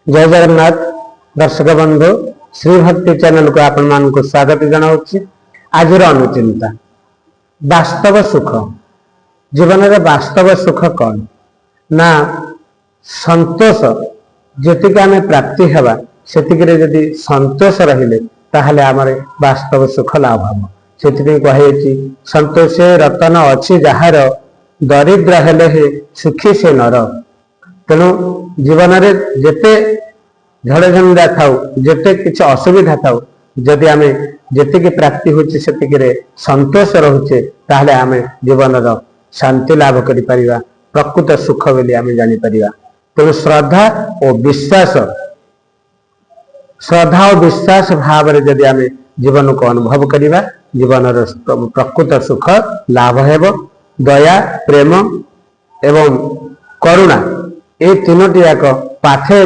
जय जगन्नाथ दर्शक बंधु श्री भक्ति चैनल को आपण मान को स्वागत जनाऊँ। आज अनुचिंता वास्तव सुख जीवन में वास्तव सुख कौन ना संतोष जीक आम प्राप्ति हवा से संतोष रहिले ताहले आमरे वास्तव सुख लाभ हम से कही संतोष रतन अच्छी जार दरिद्र हेले हे सुखी से नर। तेणु जीवन में जेते झड़ झंझा थाउ जेते किसी असुविधा थाउ जदि आम जी प्राप्ति होची संतोष रोचे ताहले आम जीवन शांति लाभ करि परिबा प्रकृत सुख बोली आम जापर। तेणु श्रद्धा और विश्वास भाव में जदि आम जीवन को अनुभव करवा जीवन प्रकृत सुख लाभ हेब। दया प्रेम एवं करुणा ये तीनोटी जाक पाथे